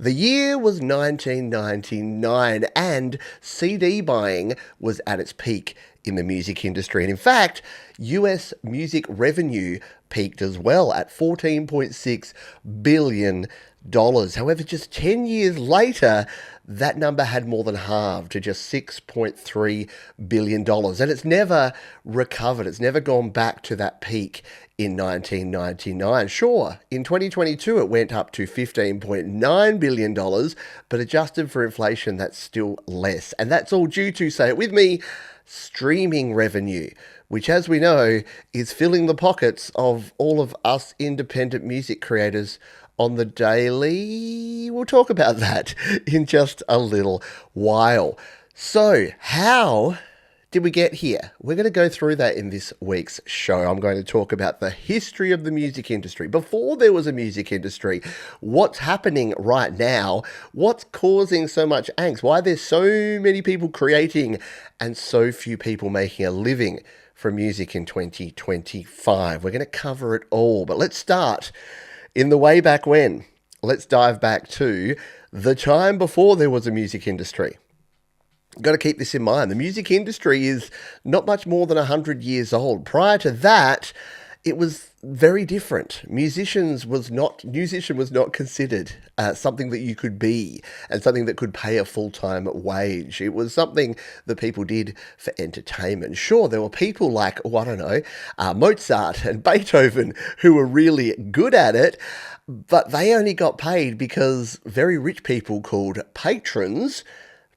The year was 1999 and CD buying was at its peak in the music industry. And in fact, US music revenue peaked as well at $14.6 billion. However, just 10 years later, that number had more than halved to just $6.3 billion. And it's never recovered. It's never gone back to that peak in 1999. Sure, in 2022, it went up to $15.9 billion, but adjusted for inflation, that's still less. And that's all due to, say it with me, streaming revenue, which, as we know, is filling the pockets of all of us independent music creators on the daily. We'll talk about that in just a little while. So, how did we get here? We're going to go through that in this week's show. I'm going to talk about the history of the music industry. Before there was a music industry, what's happening right now, what's causing so much angst, why there's so many people creating and so few people making a living from music in 2025. We're going to cover it all, but let's start in the way back when. Let's dive back to the time before there was a music industry. Got to keep this in mind. The music industry is not much more than 100 years old. Prior to that, it was very different. Musician was not considered something that you could be and something that could pay a full-time wage. It was something that people did for entertainment. Sure, there were people like, Mozart and Beethoven who were really good at it, but they only got paid because very rich people called patrons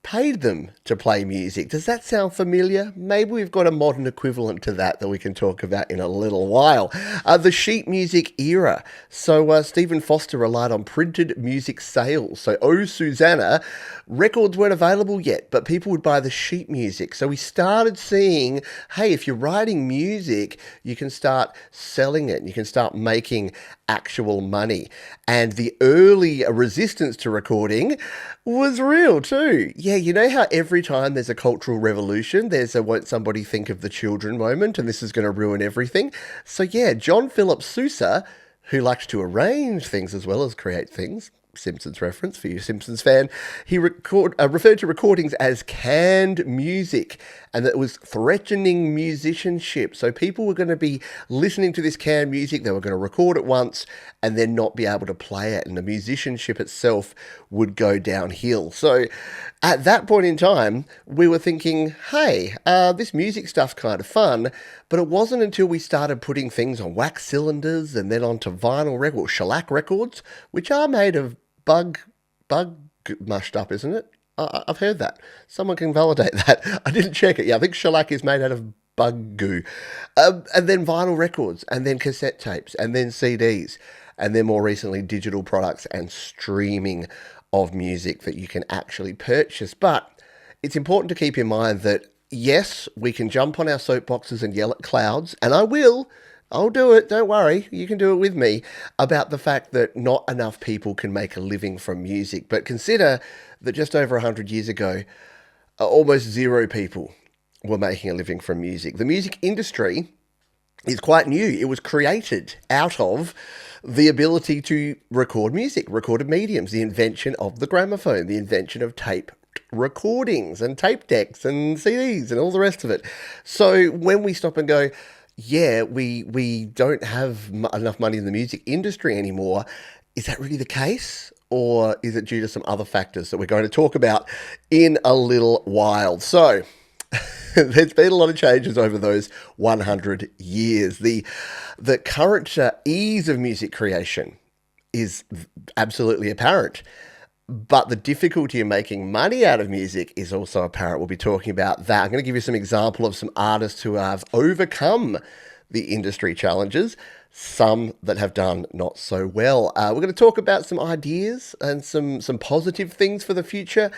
paid them to play music. Does that sound familiar? Maybe we've got a modern equivalent to that we can talk about in a little while. The sheet music era. So Stephen Foster relied on printed music sales. So Oh Susanna, records weren't available yet, but people would buy the sheet music. So we started seeing, hey, if you're writing music, you can start selling it. You can start making actual money. And the early resistance to recording was real too. Yeah, you know how every time there's a cultural revolution, there's a won't somebody think of the children moment, and this is going to ruin everything. So yeah, John Philip Sousa, who liked to arrange things as well as create things, Simpsons reference for you Simpsons fan, he referred to recordings as canned music, and that it was threatening musicianship. So people were going to be listening to this canned music, they were going to record it once and then not be able to play it, and the musicianship itself would go downhill. So at that point in time, we were thinking, hey, this music stuff's kind of fun, but it wasn't until we started putting things on wax cylinders and then onto vinyl records, shellac records, which are made of bug mushed up, isn't it? I've heard that. Someone can validate that. I didn't check it. Yeah, I think shellac is made out of bug goo. And then vinyl records, and then cassette tapes, and then CDs, and then more recently digital products and streaming of music that you can actually purchase. But it's important to keep in mind that, yes, we can jump on our soapboxes and yell at clouds, and I will. I'll do it, don't worry, you can do it with me, about the fact that not enough people can make a living from music. But consider that just over 100 years ago, almost zero people were making a living from music. The music industry is quite new. It was created out of the ability to record music, recorded mediums, the invention of the gramophone, the invention of tape recordings and tape decks and CDs and all the rest of it. So when we stop and go, yeah, we don't have enough money in the music industry anymore, is that really the case? Or is it due to some other factors that we're going to talk about in a little while? So there's been a lot of changes over those 100 years. The current ease of music creation is absolutely apparent. But the difficulty in making money out of music is also apparent. We'll be talking about that. I'm going to give you some example of some artists who have overcome the industry challenges, some that have done not so well. We're going to talk about some ideas and some positive things for the future,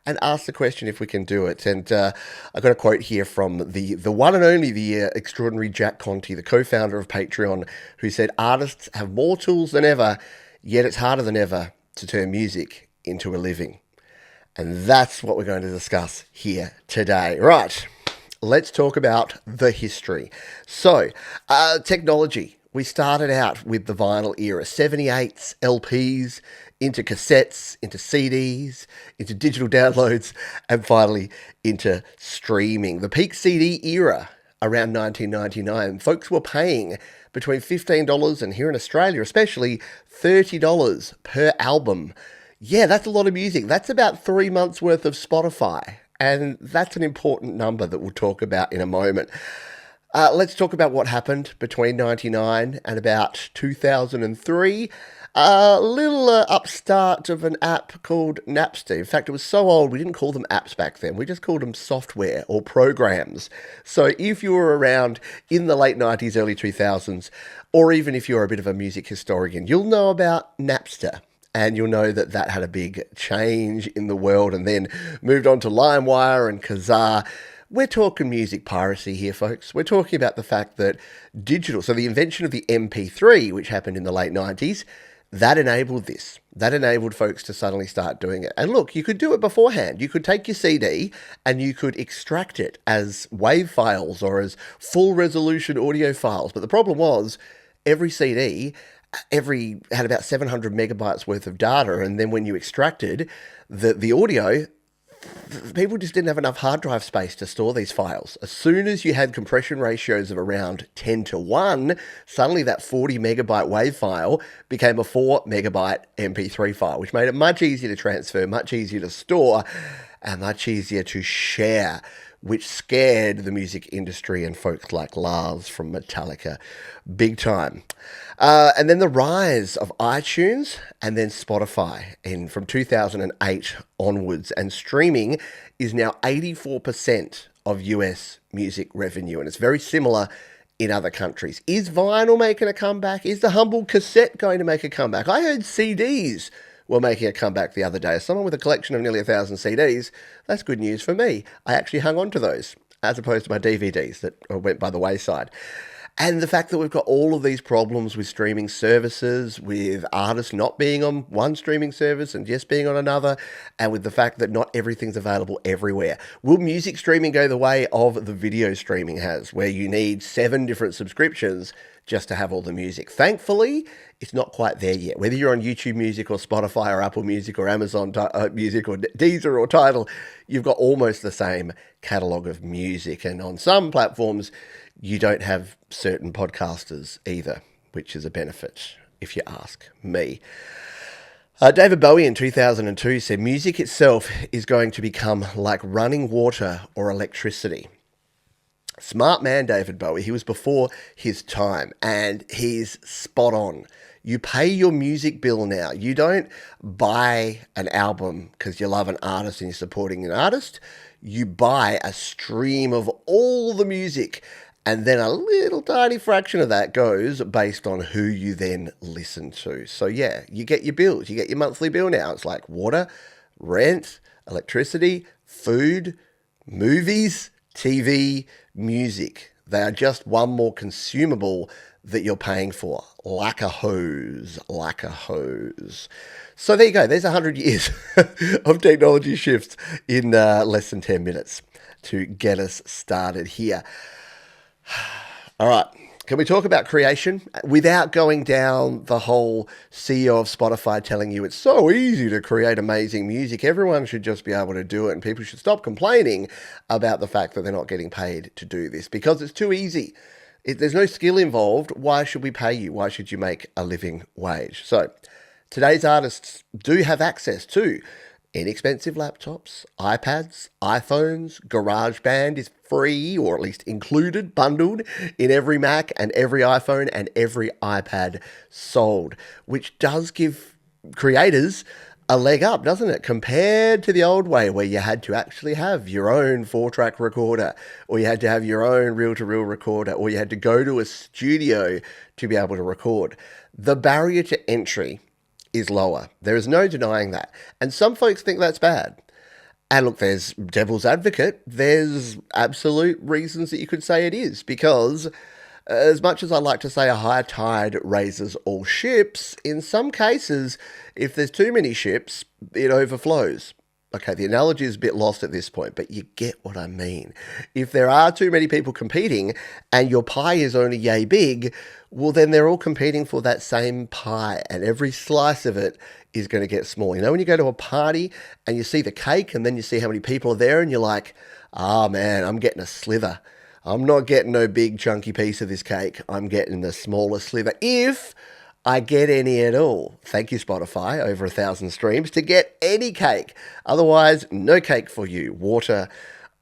and ask the question if we can do it. And I've got a quote here from the one and only, the extraordinary Jack Conte, the co-founder of Patreon, who said, "Artists have more tools than ever, yet it's harder than ever to turn music into a living." And that's what we're going to discuss here today. Right, let's talk about the history. So, technology We started out with the vinyl era, 78s, LPs, into cassettes, into CDs, into digital downloads, and finally into streaming. The peak CD era around 1999, folks were paying between $15 and here in Australia especially $30 per album. Yeah, that's a lot of music. That's about 3 months worth of Spotify. And that's an important number that we'll talk about in a moment. Let's talk about what happened between 99 and about 2003. A little upstart of an app called Napster. In fact, it was so old we didn't call them apps back then. We just called them software or programs. So if you were around in the late 90s, early 2000s, or even if you're a bit of a music historian, you'll know about Napster. And you'll know that that had a big change in the world and then moved on to LimeWire and Kazaa. We're talking music piracy here, folks. We're talking about the fact that digital, so the invention of the MP3, which happened in the late 90s, that enabled this. That enabled folks to suddenly start doing it. And look, you could do it beforehand. You could take your CD and you could extract it as WAV files or as full resolution audio files. But the problem was every CD had about 700 megabytes worth of data, and then when you extracted the audio, people just didn't have enough hard drive space to store these files. As soon as you had compression ratios of around 10:1, suddenly that 40 megabyte WAV file became a 4 megabyte MP3 file, which made it much easier to transfer, much easier to store, and much easier to share, which scared the music industry and folks like Lars from Metallica big time. And then the rise of iTunes and then Spotify from 2008 onwards. And streaming is now 84% of US music revenue. And it's very similar in other countries. Is vinyl making a comeback? Is the humble cassette going to make a comeback? I heard CDs were making a comeback the other day. As someone with a collection of nearly 1,000 CDs, that's good news for me. I actually hung on to those as opposed to my DVDs that went by the wayside. And the fact that we've got all of these problems with streaming services, with artists not being on one streaming service and just being on another, and with the fact that not everything's available everywhere. Will music streaming go the way of the video streaming has, where you need 7 different subscriptions just to have all the music? Thankfully, it's not quite there yet. Whether you're on YouTube Music or Spotify or Apple Music or Amazon Music or Deezer or Tidal, you've got almost the same catalogue of music. And on some platforms, you don't have certain podcasters either, which is a benefit, if you ask me. David Bowie in 2002 said, music itself is going to become like running water or electricity. Smart man, David Bowie. He was before his time, and he's spot on. You pay your music bill now. You don't buy an album because you love an artist and you're supporting an artist. You buy a stream of all the music, and then a little tiny fraction of that goes based on who you then listen to. So yeah, you get your bills. You get your monthly bill now. It's like water, rent, electricity, food, movies, TV, music. They are just one more consumable that you're paying for. Like a hose, like a hose. So there you go. There's 100 years of technology shifts in less than 10 minutes to get us started here. All right. Can we talk about creation without going down the whole CEO of Spotify telling you it's so easy to create amazing music? Everyone should just be able to do it, and people should stop complaining about the fact that they're not getting paid to do this because it's too easy. There's no skill involved. Why should we pay you? Why should you make a living wage? So today's artists do have access to inexpensive laptops, iPads, iPhones. GarageBand is free, or at least included, bundled in every Mac and every iPhone and every iPad sold, which does give creators a leg up, doesn't it? Compared to the old way where you had to actually have your own 4-track recorder, or you had to have your own reel-to-reel recorder, or you had to go to a studio to be able to record. The barrier to entry is lower. There is no denying that. And some folks think that's bad. And look, there's devil's advocate. There's absolute reasons that you could say it is, because as much as I like to say a high tide raises all ships, in some cases, if there's too many ships, it overflows. Okay, the analogy is a bit lost at this point, but you get what I mean. If there are too many people competing and your pie is only yay big, well, then they're all competing for that same pie, and every slice of it is going to get small. You know, when you go to a party and you see the cake and then you see how many people are there, and you're like, ah, man, I'm getting a slither. I'm not getting no big chunky piece of this cake. I'm getting the smaller sliver. If I get any at all. Thank you, Spotify, over 1,000 streams to get any cake. Otherwise, no cake for you. Water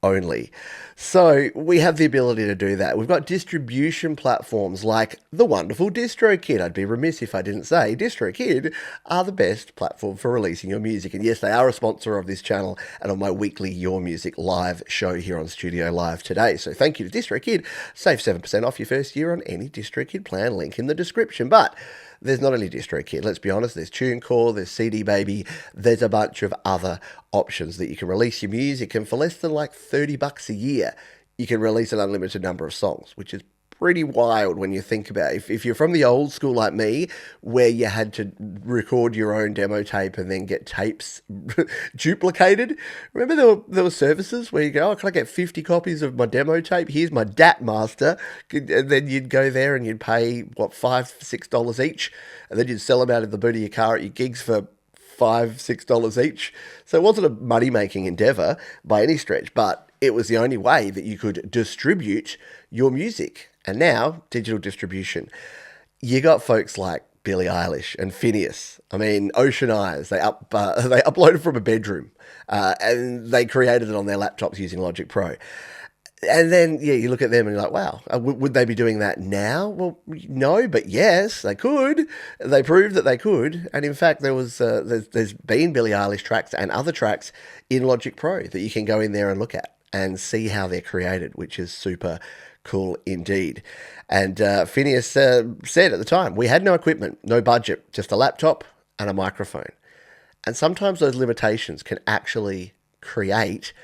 only. So we have the ability to do that. We've got distribution platforms like the wonderful DistroKid. I'd be remiss if I didn't say DistroKid are the best platform for releasing your music. And yes, they are a sponsor of this channel and on my weekly Your Music live show here on Studio Live today. So thank you to DistroKid. Save 7% off your first year on any DistroKid plan. Link in the description. But there's not only DistroKid, let's be honest, there's TuneCore, there's CD Baby, there's a bunch of other options that you can release your music, and for less than like $30 a year, you can release an unlimited number of songs, which is pretty wild when you think about it. If you're from the old school like me, where you had to record your own demo tape and then get tapes duplicated. Remember there were services where you go, oh, can I get 50 copies of my demo tape? Here's my DAT master. And then you'd go there and you'd pay, what, $5, $6 each. And then you'd sell them out of the boot of your car at your gigs for $5, $6 each. So it wasn't a money-making endeavor by any stretch, but it was the only way that you could distribute your music. And now, digital distribution. You got folks like Billie Eilish and Phineas. I mean, Ocean Eyes. They uploaded from a bedroom, and they created it on their laptops using Logic Pro. And then, yeah, you look at them and you're like, wow, would they be doing that now? Well, no, but yes, they could. They proved that they could. And in fact, there's been Billie Eilish tracks and other tracks in Logic Pro that you can go in there and look at and see how they're created, which is super cool indeed. And Phineas said at the time, we had no equipment, no budget, just a laptop and a microphone. And sometimes those limitations can actually create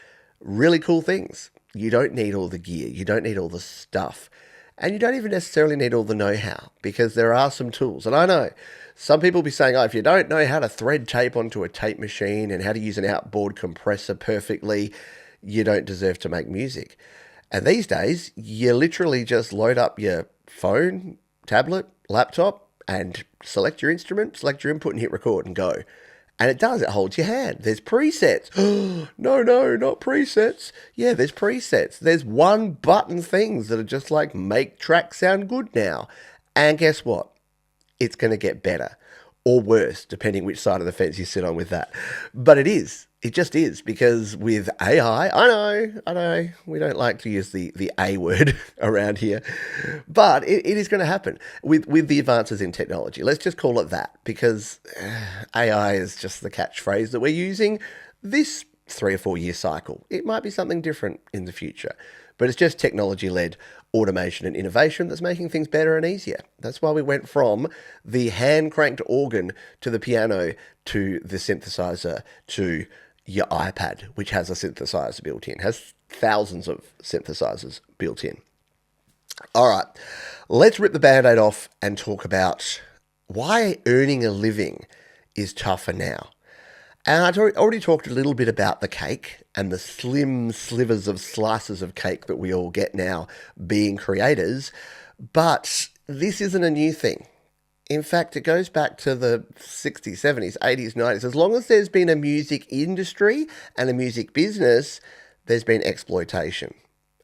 really cool things. You don't need all the gear. You don't need all the stuff. And you don't even necessarily need all the know-how, because there are some tools. And I know some people will be saying, oh, if you don't know how to thread tape onto a tape machine and how to use an outboard compressor perfectly, you don't deserve to make music. And these days, you literally just load up your phone, tablet, laptop, and select your instrument, select your input, and hit record and go. And it does, it holds your hand. There's presets. No, not presets. Yeah, there's presets. There's one button things that are just like make tracks sound good now. And guess what? It's going to get better or worse, depending which side of the fence you sit on with that. But it is. It just is, because with AI, I know, we don't like to use the A word around here, but it is going to happen with the advances in technology. Let's just call it that, because AI is just the catchphrase that we're using this 3 or 4 year cycle. It might be something different in the future, but it's just technology-led automation and innovation that's making things better and easier. That's why we went from the hand-cranked organ to the piano to the synthesizer to your iPad, which has a synthesizer built in, has thousands of synthesizers built in. All right, let's rip the Band-Aid off and talk about why earning a living is tougher now. And I've already talked a little bit about the cake and the slim slivers of slices of cake that we all get now being creators, but this isn't a new thing. In fact, it goes back to the 60s, 70s, 80s, 90s. As long as there's been a music industry and a music business, there's been exploitation.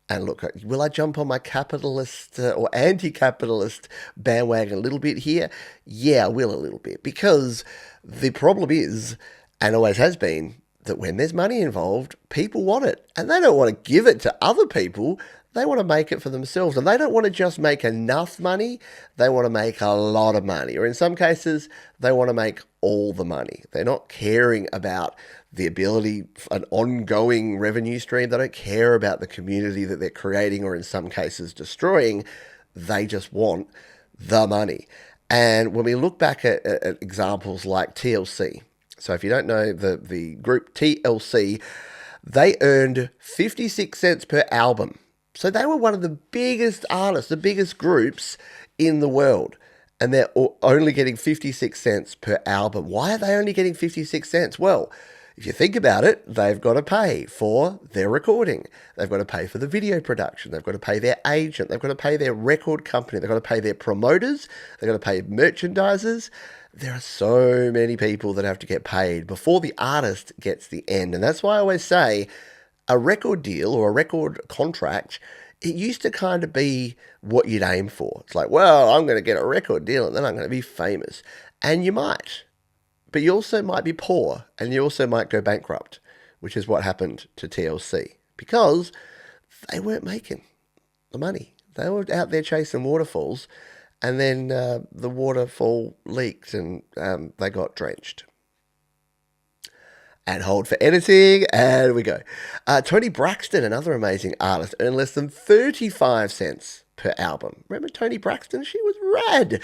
And look, will I jump on my capitalist or anti-capitalist bandwagon a little bit here? Yeah, I will a little bit. Because the problem is, and always has been, that when there's money involved, people want it. And they don't want to give it to other people. They want to make it for themselves. And they don't want to just make enough money. They want to make a lot of money. Or in some cases, they want to make all the money. They're not caring about the ability, an ongoing revenue stream. They don't care about the community that they're creating or in some cases destroying. They just want the money. And when we look back at examples like TLC, so if you don't know the group TLC, they earned 56 cents per album. So they were one of the biggest artists, the biggest groups in the world. And they're only getting 56 cents per album. Why are they only getting 56 cents? Well, If you think about it, they've got to pay for their recording. They've got to pay for the video production. They've got to pay their agent. They've got to pay their record company. They've got to pay their promoters. They've got to pay merchandisers. There are so many people that have to get paid before the artist gets the end. And that's why I always say a record deal or a record contract, it used to kind of be what you'd aim for. It's like, well, I'm going to get a record deal and then I'm going to be famous. And you might. But you also might be poor and you also might go bankrupt, which is what happened to TLC because they weren't making the money. They were out there chasing waterfalls and then the waterfall leaked and they got drenched. And hold for editing, and we go. Toni Braxton, another amazing artist, earned less than 35 cents per album. Remember Toni Braxton? She was rad.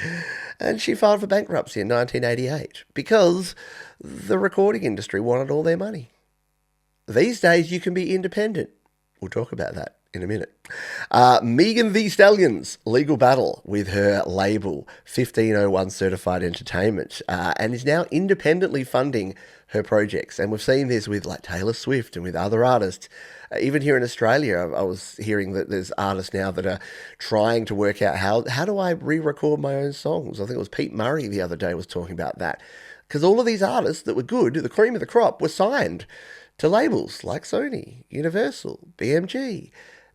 And she filed for bankruptcy in 1988 because the recording industry wanted all their money. These days, you can be independent. We'll talk about that in a minute. Megan Thee Stallion's legal battle with her label, 1501 Certified Entertainment, and is now independently funding her projects. And we've seen this with like Taylor Swift and with other artists. Even here in Australia, I was hearing that there's artists now that are trying to work out how do I re-record my own songs. I think it was Pete Murray the other day was talking about that. Because all of these artists that were good, the cream of the crop, were signed to labels like Sony, Universal, BMG.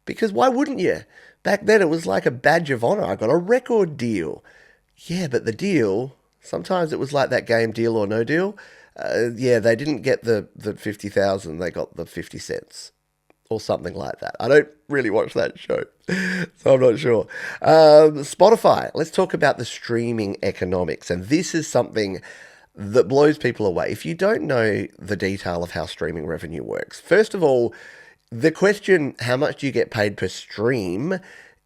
Because why wouldn't you? Back then it was like a badge of honor. I got a record deal. Yeah, but the deal, sometimes it was like that game Deal or No Deal. Yeah, they didn't get the 50,000, they got the 50 cents or something like that. I don't really watch that show, so I'm not sure. Spotify, let's talk about the streaming economics. And this is something that blows people away. If you don't know the detail of how streaming revenue works, first of all, the question, how much do you get paid per stream,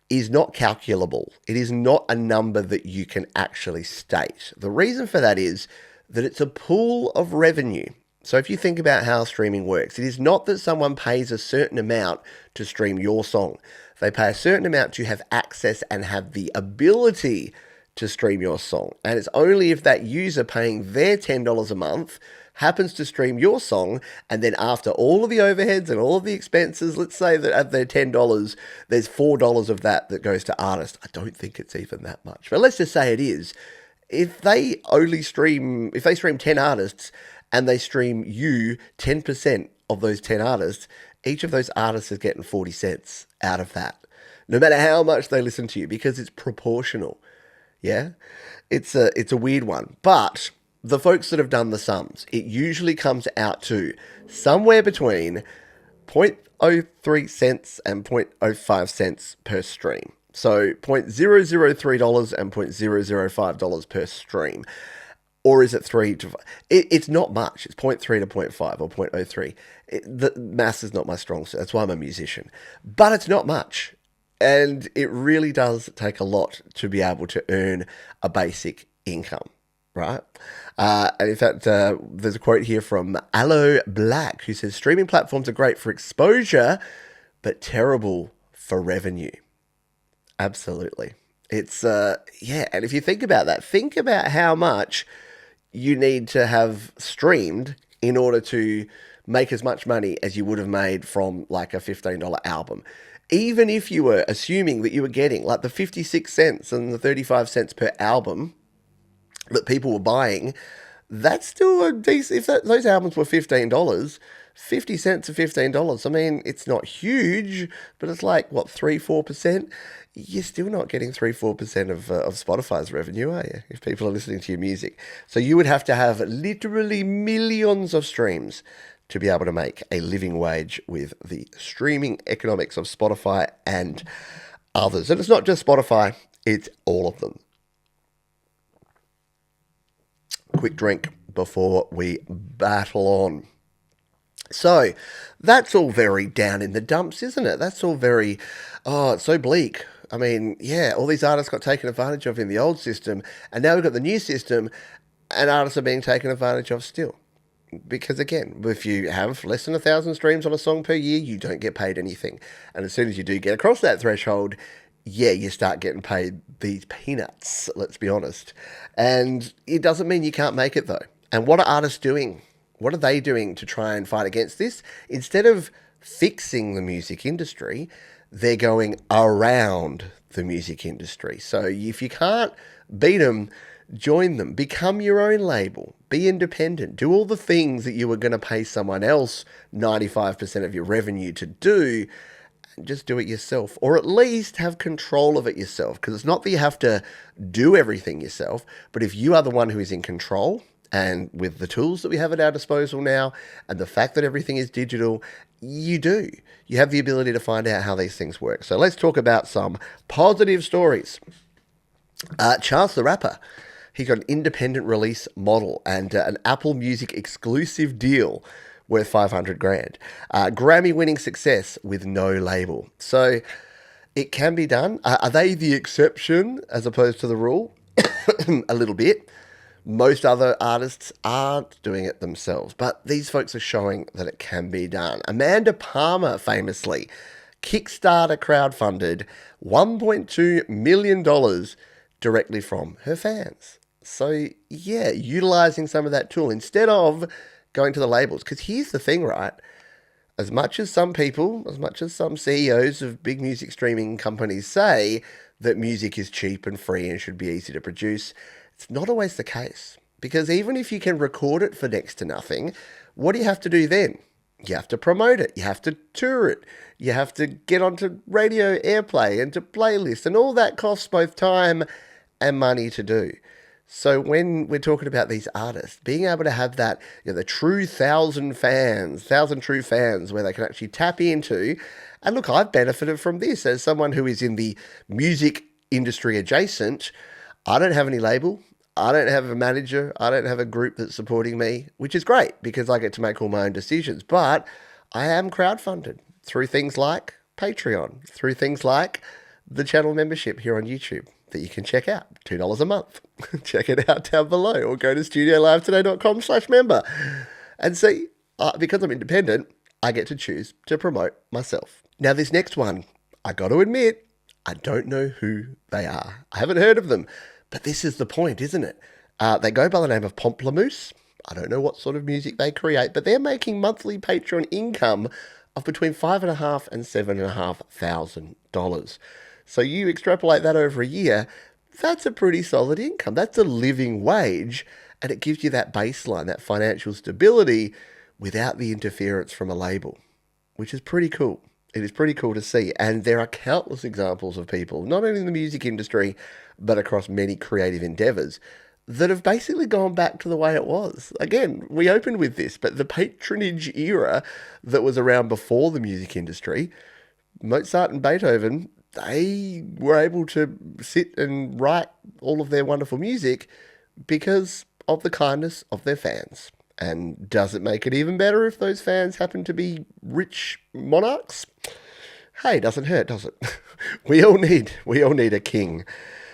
is not calculable. It is not a number that you can actually state. The reason for that is that it's a pool of revenue. So if you think about how streaming works, it is not that someone pays a certain amount to stream your song. They pay a certain amount to have access and have the ability to stream your song. And it's only if that user paying their $10 a month happens to stream your song, and then after all of the overheads and all of the expenses, let's say that at their $10, there's $4 of that goes to artists. I don't think it's even that much, but let's just say it is. If they stream 10 artists and they stream you 10% of those 10 artists, each of those artists is getting 40 cents out of that, no matter how much they listen to you, because it's proportional. Yeah, it's a weird one, but the folks that have done the sums, it usually comes out to somewhere between 0.03 cents and 0.05 cents per stream. So $0.003 and $0.005 per stream. Or is it 3 to 5? It's not much. It's 0.3 to 0.5 or 0.03. The maths is not my strong suit. That's why I'm a musician. But it's not much. And it really does take a lot to be able to earn a basic income, right? And in fact, there's a quote here from Aloe Black, who says, streaming platforms are great for exposure, but terrible for revenue. Absolutely. It's, yeah. And if you think about that, think about how much you need to have streamed in order to make as much money as you would have made from like a $15 album. Even if you were assuming that you were getting like the 56 cents and the 35 cents per album that people were buying, that's still a decent, if those albums were $15, 50 cents of $15. I mean, it's not huge, but it's like, what, 3-4%? You're still not getting 3-4% of Spotify's revenue, are you, if people are listening to your music? So you would have to have literally millions of streams to be able to make a living wage with the streaming economics of Spotify and others. And it's not just Spotify, it's all of them. Quick drink before we battle on. So that's all very down in the dumps, isn't it? That's all very, it's so bleak. I mean, yeah, all these artists got taken advantage of in the old system, and now we've got the new system, and artists are being taken advantage of still. Because again, if you have less than 1,000 streams on a song per year, you don't get paid anything. And as soon as you do get across that threshold, yeah, you start getting paid these peanuts, let's be honest. And it doesn't mean you can't make it though. And what are artists doing What are they doing to try and fight against this? Instead of fixing the music industry, they're going around the music industry. So if you can't beat them, join them. Become your own label. Be independent. Do all the things that you were going to pay someone else 95% of your revenue to do. Just do it yourself, or at least have control of it yourself. Because it's not that you have to do everything yourself, but if you are the one who is in control, and with the tools that we have at our disposal now, and the fact that everything is digital, you do. You have the ability to find out how these things work. So let's talk about some positive stories. Chance the Rapper, he got an independent release model and an Apple Music exclusive deal worth 500 grand. Grammy-winning success with no label. So it can be done. Are they the exception as opposed to the rule? A little bit. Most other artists aren't doing it themselves, but these folks are showing that it can be done. Amanda Palmer, famously, Kickstarter crowdfunded $1.2 million directly from her fans. So, yeah, utilizing some of that tool instead of going to the labels. Because here's the thing, right? As much as some people, as much as some CEOs of big music streaming companies say that music is cheap and free and should be easy to produce, it's not always the case, because even if you can record it for next to nothing, what do you have to do then? You have to promote it. You have to tour it. You have to get onto radio airplay and to playlists, and all that costs both time and money to do. So when we're talking about these artists, being able to have that, the true 1,000 true fans where they can actually tap into, and look, I've benefited from this as someone who is in the music industry adjacent. I don't have any label. I don't have a manager. I don't have a group that's supporting me, which is great because I get to make all my own decisions. But I am crowdfunded through things like Patreon, through things like the channel membership here on YouTube that you can check out, $2 a month. Check it out down below, or go to studiolivetoday.com/member. And see, because I'm independent, I get to choose to promote myself. Now, this next one, I got to admit, I don't know who they are. I haven't heard of them. But this is the point, isn't it? They go by the name of Pomplamoose. I don't know what sort of music they create, but they're making monthly Patreon income of between $5,500 and $7,500. So you extrapolate that over a year, that's a pretty solid income. That's a living wage, and it gives you that baseline, that financial stability without the interference from a label, which is pretty cool. It is pretty cool to see. And there are countless examples of people, not only in the music industry, but across many creative endeavors, that have basically gone back to the way it was. Again, we opened with this, but the patronage era that was around before the music industry, Mozart and Beethoven, they were able to sit and write all of their wonderful music because of the kindness of their fans. And does it make it even better if those fans happen to be rich monarchs? Hey, doesn't hurt, does it? We all need a king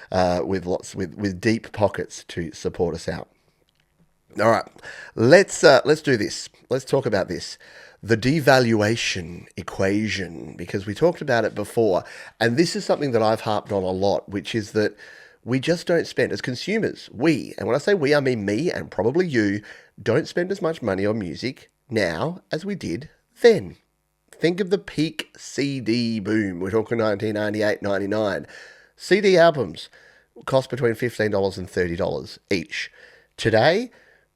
with deep pockets to support us out. All right, let's do this. Let's talk about this. The devaluation equation, because we talked about it before, and this is something that I've harped on a lot, which is that we just don't spend, as consumers, and when I say we, I mean me and probably you, don't spend as much money on music now as we did then. Think of the peak CD boom. We're talking 1998, 99. CD albums cost between $15 and $30 each. Today,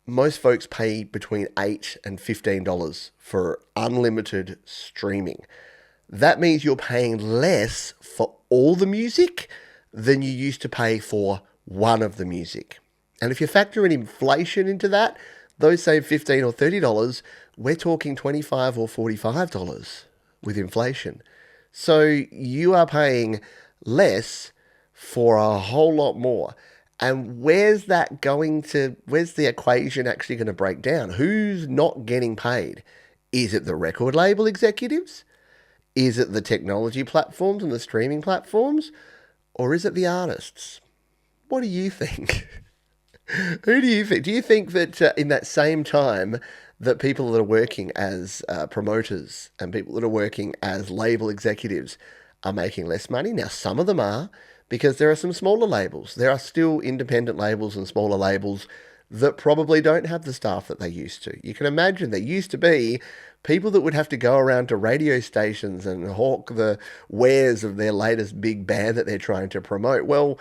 most folks pay between $8 and $15 for unlimited streaming. That means you're paying less for all the music than you used to pay for one of the music. And if you factor in inflation into that, those same $15 or $30, we're talking $25 or $45 with inflation. So you are paying less for a whole lot more. And where's the equation actually going to break down? Who's not getting paid? Is it the record label executives? Is it the technology platforms and the streaming platforms? Or is it the artists? What do you think? Who do you think? Do you think that in that same time that people that are working as promoters and people that are working as label executives are making less money? Now, some of them are, because there are some smaller labels. There are still independent labels and smaller labels that probably don't have the staff that they used to. You can imagine there used to be people that would have to go around to radio stations and hawk the wares of their latest big band that they're trying to promote. Well,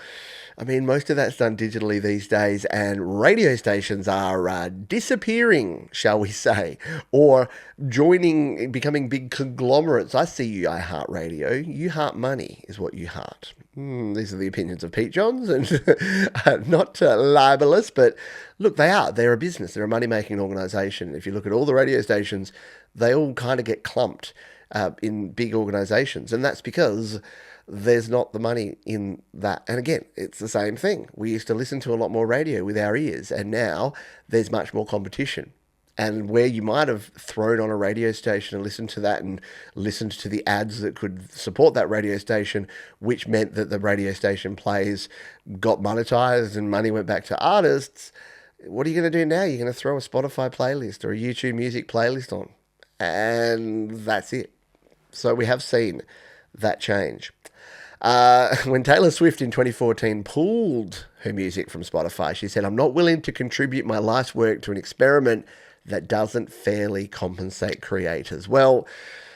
I mean, most of that's done digitally these days, and radio stations are disappearing, shall we say, or becoming big conglomerates. I see you, iHeartRadio. You heart money is what you heart. These are the opinions of Pete Johns, and not libelous, but look, they're a business. They're a money-making organisation. If you look at all the radio stations, they all kind of get clumped in big organisations, and that's because there's not the money in that. And again, it's the same thing. We used to listen to a lot more radio with our ears, and now there's much more competition. And where you might have thrown on a radio station and listened to that and listened to the ads that could support that radio station, which meant that the radio station plays got monetized and money went back to artists, what are you going to do now? You're going to throw a Spotify playlist or a YouTube music playlist on, and that's it. So we have seen that change. When Taylor Swift in 2014 pulled her music from Spotify, she said, "I'm not willing to contribute my life's work to an experiment that doesn't fairly compensate creators." Well,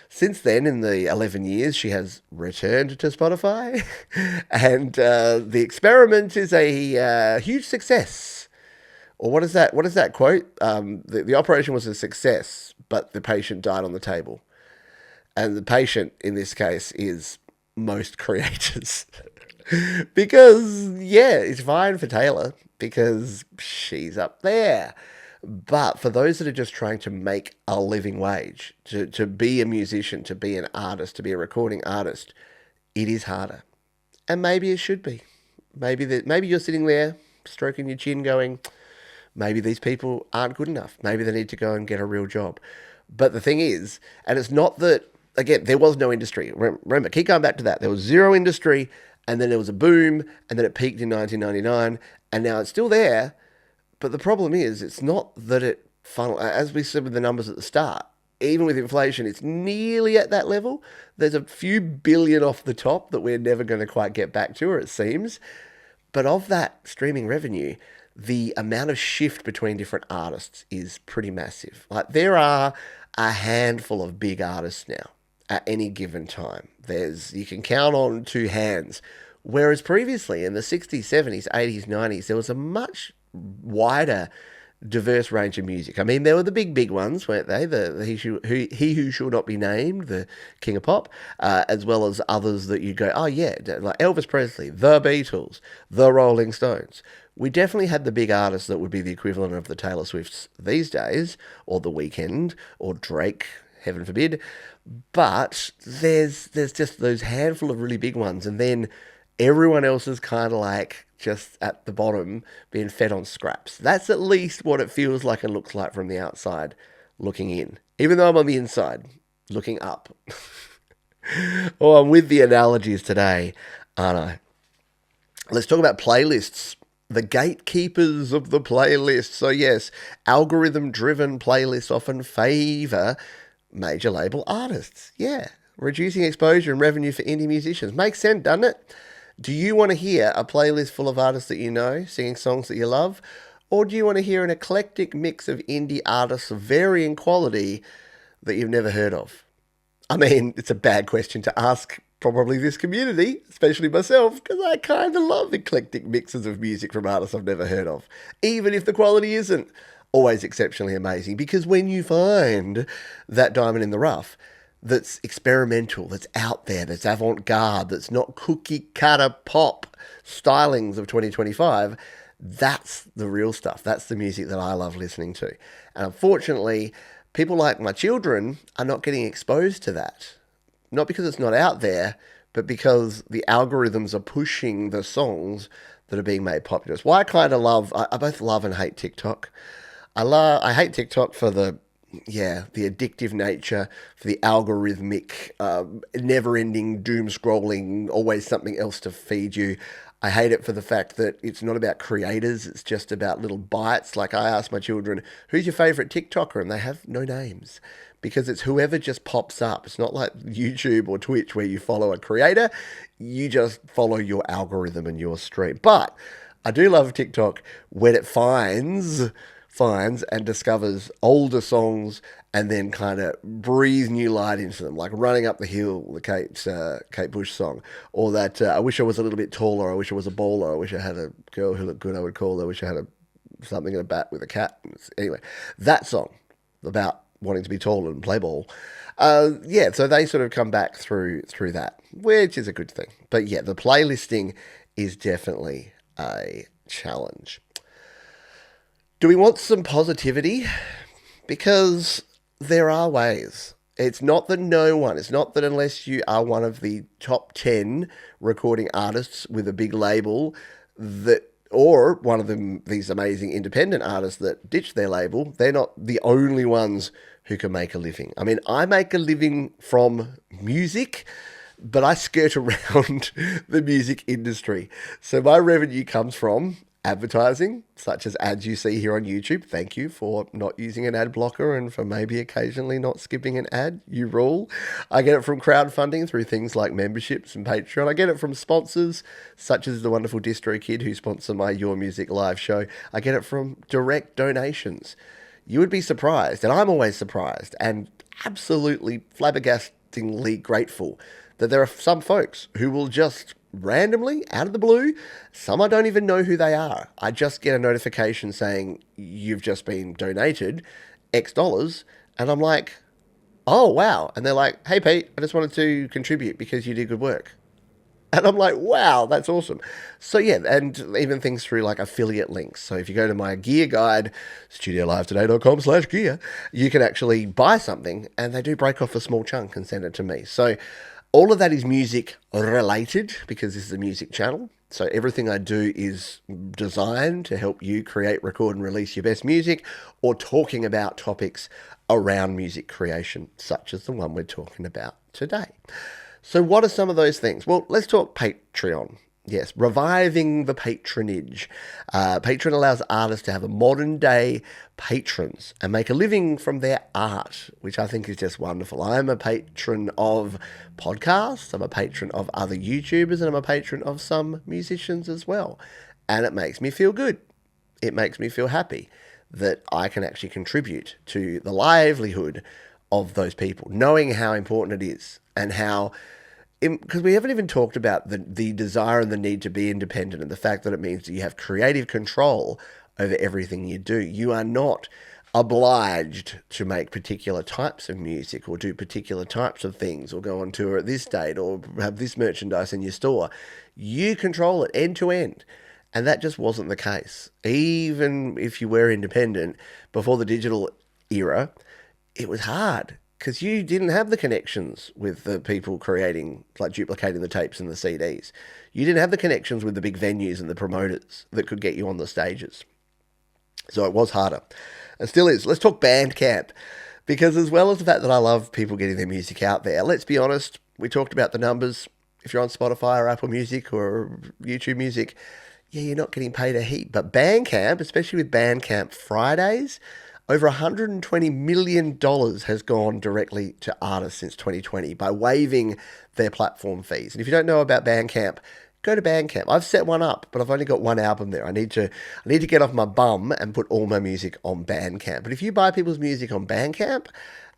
since then, in the 11 years, she has returned to Spotify, and the experiment is a huge success. Or what is that quote? The operation was a success, but the patient died on the table. And the patient, in this case, is most creators. Because, yeah, it's fine for Taylor, because she's up there. But for those that are just trying to make a living wage, to be a musician, to be an artist, to be a recording artist, it is harder. And maybe it should be. Maybe you're sitting there stroking your chin going, maybe these people aren't good enough. Maybe they need to go and get a real job. But the thing is, and it's not that, again, there was no industry. Remember, keep going back to that. There was zero industry, and then there was a boom, and then it peaked in 1999, and now it's still there. But the problem is, it's not that it funneled, as we said with the numbers at the start, even with inflation, it's nearly at that level. There's a few billion off the top that we're never going to quite get back to, or it seems. But of that streaming revenue, the amount of shift between different artists is pretty massive. Like, there are a handful of big artists now at any given time. You can count on two hands. Whereas previously in the 60s, 70s, 80s, 90s, there was a much wider, diverse range of music. I mean, there were the big ones, weren't they? He Who Shall Not Be Named, the King of Pop, as well as others that you go, oh yeah, like Elvis Presley, the Beatles, the Rolling Stones. We definitely had the big artists that would be the equivalent of the Taylor Swifts these days, or The Weeknd, or Drake, heaven forbid. But there's just those handful of really big ones, and then everyone else is kind of like just at the bottom being fed on scraps. That's at least what it feels like and looks like from the outside looking in. Even though I'm on the inside looking up. Oh, I'm with the analogies today, aren't I? Let's talk about playlists. The gatekeepers of the playlist. So yes, algorithm-driven playlists often favour major label artists. Yeah, reducing exposure and revenue for indie musicians. Makes sense, doesn't it? Do you want to hear a playlist full of artists that you know, singing songs that you love? Or do you want to hear an eclectic mix of indie artists of varying quality that you've never heard of? I mean, it's a bad question to ask probably this community, especially myself, because I kind of love eclectic mixes of music from artists I've never heard of, even if the quality isn't always exceptionally amazing. Because when you find that diamond in the rough that's experimental, that's out there, that's avant-garde, that's not cookie-cutter pop stylings of 2025, that's the real stuff. That's the music that I love listening to. And unfortunately, people like my children are not getting exposed to that. Not because it's not out there, but because the algorithms are pushing the songs that are being made popular. It's why I kind of I both love and hate TikTok. I hate TikTok for the addictive nature, for the algorithmic, never-ending doom scrolling, always something else to feed you. I hate it for the fact that it's not about creators, it's just about little bites. Like, I ask my children, who's your favourite TikToker? And they have no names, because it's whoever just pops up. It's not like YouTube or Twitch where you follow a creator, you just follow your algorithm and your stream. But I do love TikTok when it finds and discovers older songs and then kind of breathe new light into them, like Running Up the Hill, the Kate Bush song, or that I wish I was a little bit taller, I wish I was a baller, I wish I had a girl who looked good, I would call her, I wish I had something in a bat with a cat. Anyway, that song about wanting to be tall and play ball. Yeah, so they sort of come back through that, which is a good thing. But yeah, the playlisting is definitely a challenge. Do we want some positivity? Because there are ways. It's not that no one, it's not that unless you are one of the top 10 recording artists with a big label that or one of them, these amazing independent artists that ditch their label, they're not the only ones who can make a living. I mean, I make a living from music, but I skirt around the music industry. So my revenue comes from advertising, such as ads you see here on YouTube. Thank you for not using an ad blocker and for maybe occasionally not skipping an ad. You rule. I get it from crowdfunding through things like memberships and Patreon. I get it from sponsors, such as the wonderful DistroKid who sponsor my Your Music live show. I get it from direct donations. You would be surprised, and I'm always surprised and absolutely flabbergastingly grateful that there are some folks who will just randomly, out of the blue, some I don't even know who they are. I just get a notification saying, you've just been donated X dollars, and I'm like, oh, wow. And they're like, hey, Pete, I just wanted to contribute because you did good work. And I'm like, wow, that's awesome. So yeah, and even things through like affiliate links. So if you go to my gear guide, studiolivetoday.com/gear, you can actually buy something and they do break off a small chunk and send it to me. So all of that is music related because this is a music channel. So everything I do is designed to help you create, record, and release your best music or talking about topics around music creation, such as the one we're talking about today. So what are some of those things? Well, let's talk Patreon. Yes, reviving the patronage. Patreon allows artists to have a modern day patrons and make a living from their art, which I think is just wonderful. I'm a patron of podcasts, I'm a patron of other YouTubers, and I'm a patron of some musicians as well. And it makes me feel good. It makes me feel happy that I can actually contribute to the livelihood of those people, knowing how important it is and how, because we haven't even talked about the desire and the need to be independent and the fact that it means that you have creative control over everything you do. You are not obliged to make particular types of music or do particular types of things or go on tour at this date or have this merchandise in your store. You control it end to end. And that just wasn't the case. Even if you were independent before the digital era, it was hard because you didn't have the connections with the people creating, like duplicating the tapes and the CDs. You didn't have the connections with the big venues and the promoters that could get you on the stages. So it was harder. It still is. Let's talk Bandcamp, because as well as the fact that I love people getting their music out there, let's be honest, we talked about the numbers. If you're on Spotify or Apple Music or YouTube Music, yeah, you're not getting paid a heap. But Bandcamp, especially with Bandcamp Fridays, over $120 million has gone directly to artists since 2020 by waiving their platform fees. And if you don't know about Bandcamp, go to Bandcamp. I've set one up, but I've only got one album there. I need to get off my bum and put all my music on Bandcamp. But if you buy people's music on Bandcamp,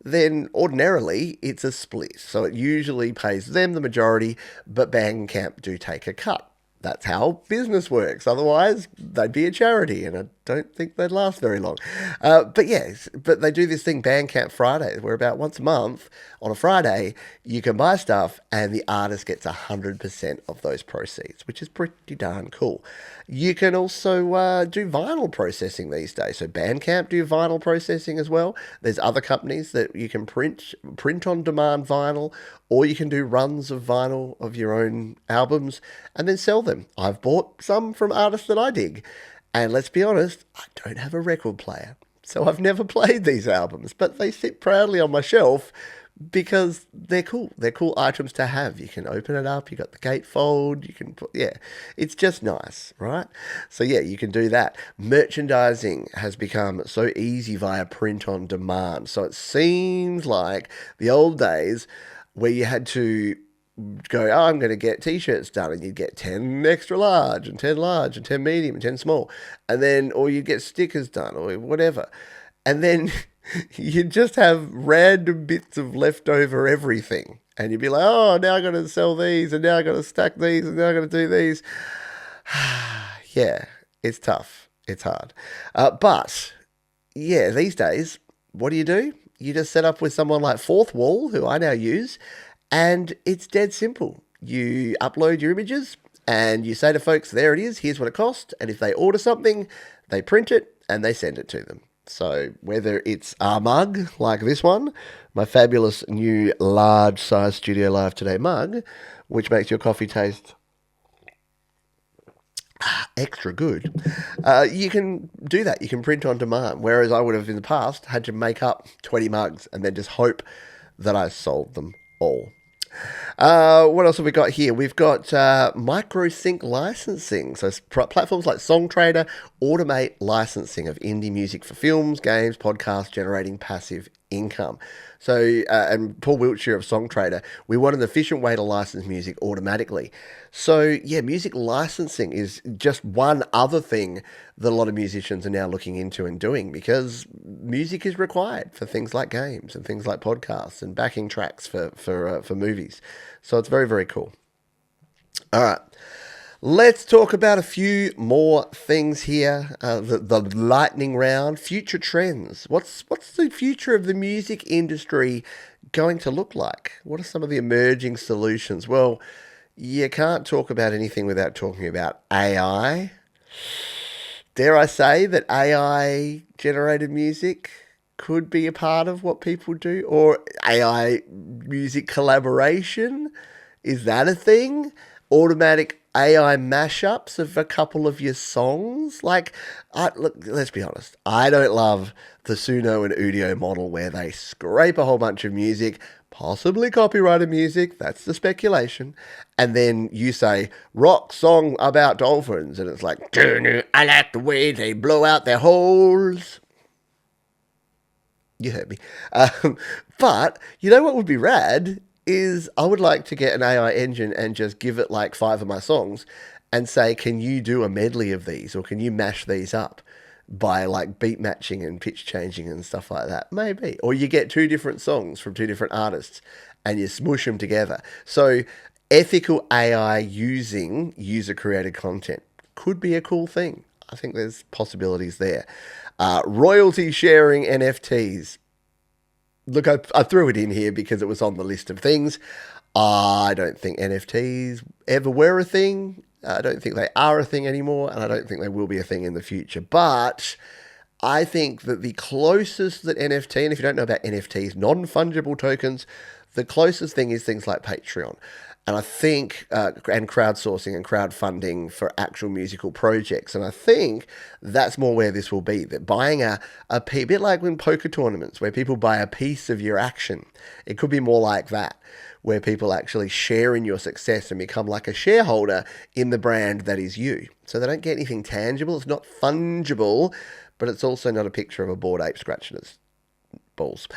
then ordinarily it's a split. So it usually pays them the majority, but Bandcamp do take a cut. That's how business works. Otherwise, they'd be a charity, and I don't think they'd last very long. But yes, but they do this thing, Bandcamp Fridays, where about once a month on a Friday, you can buy stuff and the artist gets 100% of those proceeds, which is pretty darn cool. You can also do vinyl processing these days. So Bandcamp do vinyl processing as well. There's other companies that you can print on demand vinyl, or you can do runs of vinyl of your own albums and then sell them. I've bought some from artists that I dig. And let's be honest, I don't have a record player, so I've never played these albums, but they sit proudly on my shelf because they're cool. They're cool items to have. You can open it up, you got the gatefold, you can put, yeah, it's just nice, right? So yeah, you can do that. Merchandising has become so easy via print on demand. So it seems like the old days where you had to go, oh, I'm going to get t-shirts done, and you'd get 10 extra large and 10 large and 10 medium and 10 small, and then, or you'd get stickers done or whatever. And then you'd just have random bits of leftover everything. And you'd be like, oh, now I got to sell these, and now I got to stack these, and now I got to do these. Yeah, it's tough. It's hard. But yeah, these days, what do? You just set up with someone like Fourth Wall, who I now use, and it's dead simple. You upload your images and you say to folks, there it is, here's what it cost. And if they order something, they print it and they send it to them. So whether it's a mug like this one, my fabulous new large size Studio Live Today mug, which makes your coffee taste extra good, you can do that. You can print on demand. Whereas I would have in the past had to make up 20 mugs and then just hope that I sold them all. What else have we got here? We've got microsync licensing. So platforms like Songtradr automate licensing of indie music for films, games, podcasts, generating passive income. So, and Paul Wiltshire of Songtradr, we want an efficient way to license music automatically. So, yeah, music licensing is just one other thing that a lot of musicians are now looking into and doing, because music is required for things like games and things like podcasts and backing tracks for movies. So it's very, very cool. All right. Let's talk about a few more things here. The lightning round, future trends. What's the future of the music industry going to look like? What are some of the emerging solutions? Well, you can't talk about anything without talking about AI. Dare I say that AI generated music could be a part of what people do? Or AI music collaboration? Is that a thing? Automatic AI mashups of a couple of your songs? Look, let's be honest. I don't love the Suno and Udio model where they scrape a whole bunch of music, possibly copyrighted music, that's the speculation, and then you say, rock song about dolphins, and it's like, I like the way they blow out their holes. You heard me. But you know what would be rad is I would like to get an AI engine and just give it like 5 of my songs and say, can you do a medley of these, or can you mash these up by like beat matching and pitch changing and stuff like that? Maybe. Or you get 2 different songs from 2 different artists and you smush them together. So ethical AI using user created content could be a cool thing. I think there's possibilities there. Royalty sharing NFTs. Look, I threw it in here because it was on the list of things. I don't think NFTs ever were a thing. I don't think they are a thing anymore, and I don't think they will be a thing in the future. But I think that the closest that NFT, and if you don't know about NFTs, non-fungible tokens, the closest thing is things like Patreon. And I think, and crowdsourcing and crowdfunding for actual musical projects. And I think that's more where this will be. That buying a bit like in poker tournaments where people buy a piece of your action. It could be more like that, where people actually share in your success and become like a shareholder in the brand that is you. So they don't get anything tangible. It's not fungible, but it's also not a picture of a bored ape scratching its balls.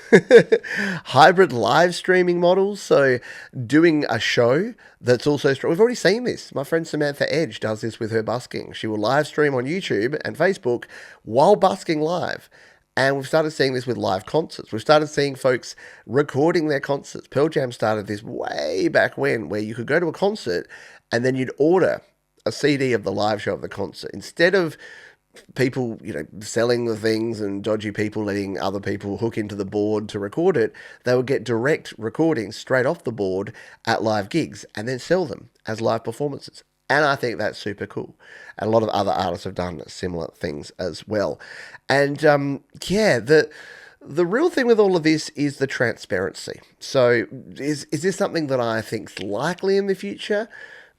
Hybrid live streaming models, so doing a show that's also we've already seen this. My friend Samantha Edge does this with her busking. She will live stream on YouTube and Facebook while busking live. And we've started seeing this with live concerts. We've started seeing folks recording their concerts. Pearl Jam started this way back when, where you could go to a concert and then you'd order a CD of the live show of the concert. Instead of people, selling the things and dodgy people letting other people hook into the board to record it, they would get direct recordings straight off the board at live gigs and then sell them as live performances. And I think that's super cool. And a lot of other artists have done similar things as well. And the real thing with all of this is the transparency. So is this something that I think's likely in the future?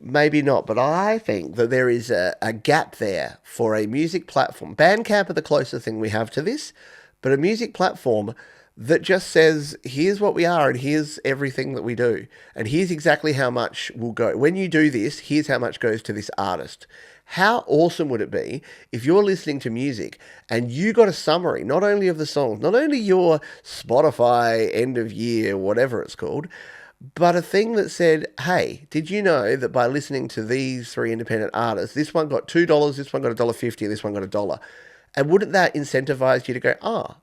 Maybe not, but I think that there is a gap there for a music platform. Bandcamp are the closest thing we have to this, but a music platform that just says, here's what we are and here's everything that we do. And here's exactly how much will go. When you do this, here's how much goes to this artist. How awesome would it be if you're listening to music and you got a summary, not only of the songs, not only your Spotify end of year, whatever it's called, but a thing that said, hey, did you know that by listening to these three independent artists, this one got $2, this one got $1.50, and this one got $1? And wouldn't that incentivize you to go,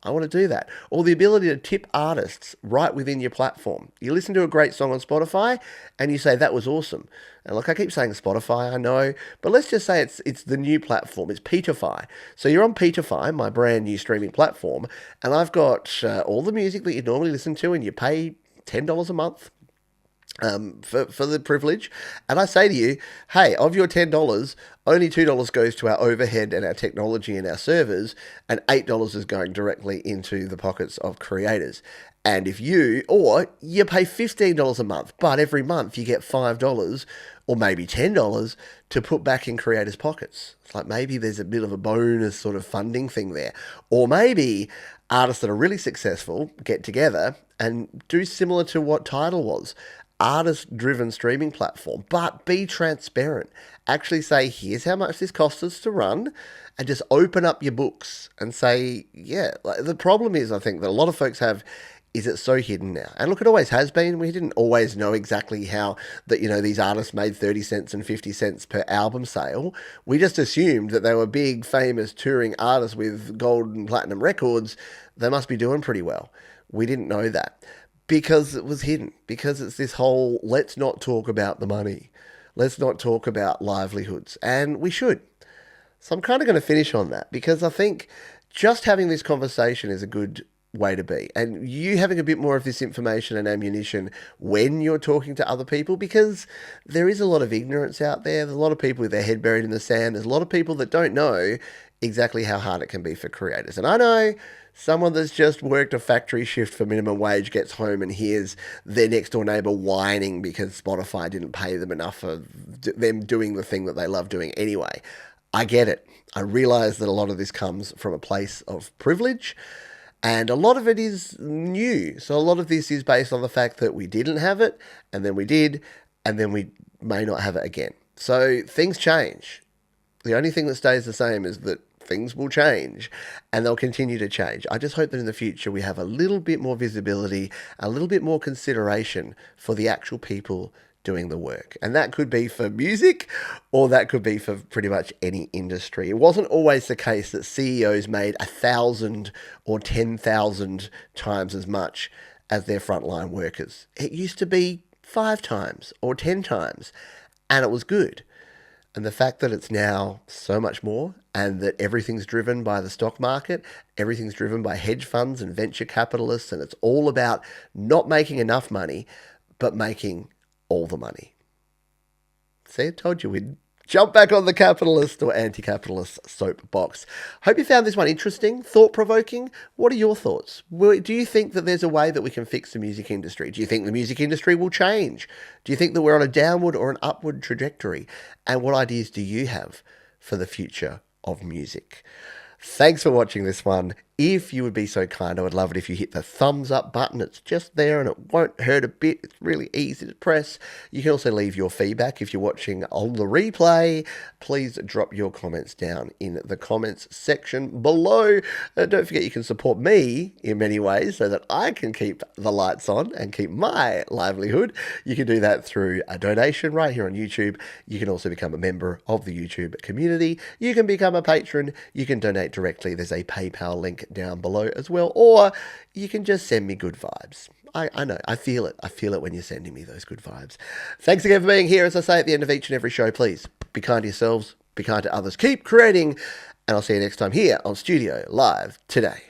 I want to do that? Or the ability to tip artists right within your platform. You listen to a great song on Spotify and you say, that was awesome. And look, I keep saying Spotify, I know, but let's just say it's the new platform. It's Peterfy. So you're on Peterfy, my brand new streaming platform, and I've got all the music that you normally listen to, and you pay $10 a month for the privilege. And I say to you, hey, of your $10, only $2 goes to our overhead and our technology and our servers, and $8 is going directly into the pockets of creators. And if you pay $15 a month, but every month you get $5 or maybe $10 to put back in creators' pockets. It's like maybe there's a bit of a bonus sort of funding thing there. Or maybe artists that are really successful get together and do similar to what Tidal was. Artist-driven streaming platform, but be transparent. Actually say, here's how much this costs us to run, and just open up your books and say, yeah. Like, the problem is, I think, that a lot of folks have is it's so hidden now. And look, it always has been. We didn't always know exactly how that, these artists made 30 cents and 50 cents per album sale. We just assumed that they were big, famous touring artists with gold and platinum records. They must be doing pretty well. We didn't know that. Because it was hidden, because it's this whole, let's not talk about the money. Let's not talk about livelihoods. And we should. So I'm kind of going to finish on that, because I think just having this conversation is a good way to be. And you having a bit more of this information and ammunition when you're talking to other people, because there is a lot of ignorance out there. There's a lot of people with their head buried in the sand. There's a lot of people that don't know exactly how hard it can be for creators. And I know someone that's just worked a factory shift for minimum wage gets home and hears their next door neighbor whining because Spotify didn't pay them enough for them doing the thing that they love doing anyway. I get it. I realize that a lot of this comes from a place of privilege, and a lot of it is new. So a lot of this is based on the fact that we didn't have it, and then we did, and then we may not have it again. So things change. The only thing that stays the same is that things will change, and they'll continue to change. I just hope that in the future we have a little bit more visibility, a little bit more consideration for the actual people doing the work. And that could be for music, or that could be for pretty much any industry. It wasn't always the case that CEOs made 1,000 or 10,000 times as much as their frontline workers. It used to be 5 times or 10 times, and it was good. And the fact that it's now so much more, and that everything's driven by the stock market, everything's driven by hedge funds and venture capitalists, and it's all about not making enough money, but making all the money. See, I told you we'd jump back on the capitalist or anti-capitalist soapbox. Hope you found this one interesting, thought-provoking. What are your thoughts? Do you think that there's a way that we can fix the music industry? Do you think the music industry will change? Do you think that we're on a downward or an upward trajectory? And what ideas do you have for the future of music? Thanks for watching this one. If you would be so kind, I would love it if you hit the thumbs up button. It's just there and it won't hurt a bit. It's really easy to press. You can also leave your feedback if you're watching on the replay. Please drop your comments down in the comments section below. Don't forget you can support me in many ways so that I can keep the lights on and keep my livelihood. You can do that through a donation right here on YouTube. You can also become a member of the YouTube community. You can become a patron. You can donate directly. There's a PayPal link down below as well, or you can just send me good vibes. I know, I feel it. I feel it when you're sending me those good vibes. Thanks again for being here. As I say at the end of each and every show, please be kind to yourselves, be kind to others, keep creating, and I'll see you next time here on Studio Live Today.